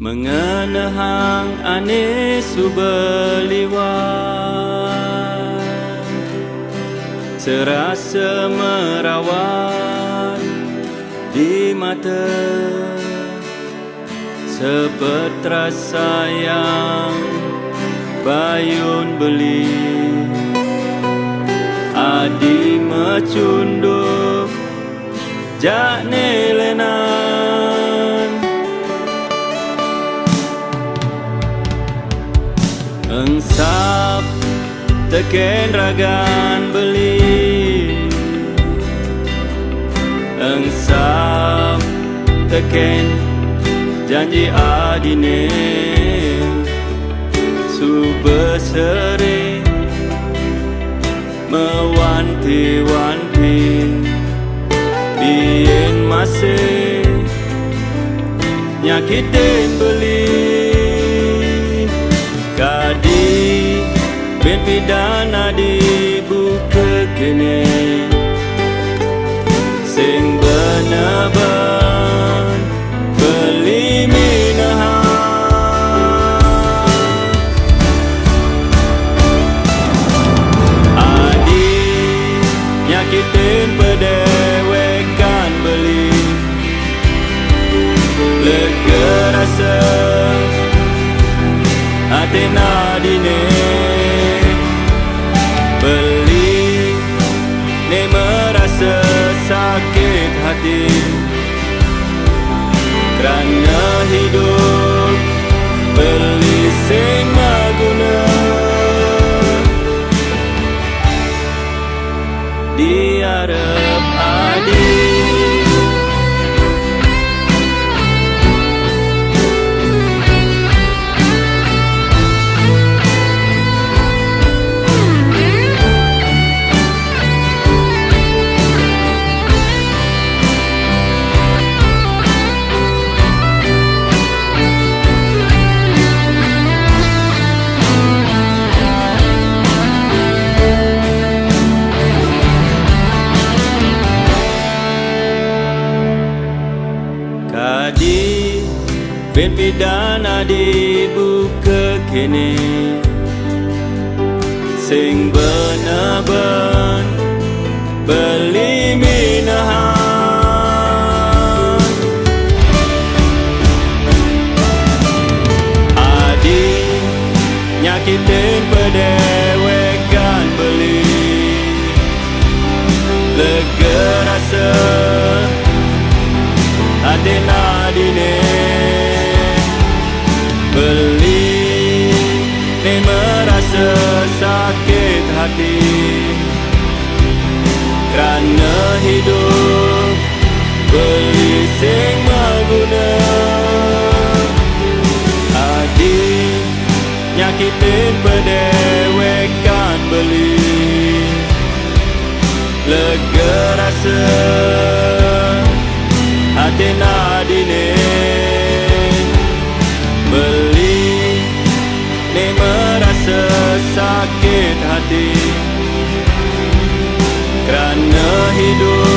Mengenehang ane subeliwat, serasa merawat di mata, sepetra sayang bayun beli. Adi mecunduk jak nelenan, engsap teken ragan beli, engsap teken janji adine, subesere mewanti-wanti bien masih nyakitin beli. Kadi ben pidana dibuka kene, sing benaban beli minahan. Adi nyakitin pedewekan beli, lega rasa Atena dine beli, ne merasa sakit hati kerana hidup beli sing maguna diarep adi. Kadi ben pidana dibuka kene, sing benaban beli minahan. Adi nyakitin pedewekan beli, lega rasa Atena dine beli, ne merasa sakit hati kerana hidup beli sing maguna. Adi nyakitin pedewekan beli, lega rasa Atena dine beli, ne merasa sakit hati kerana hidup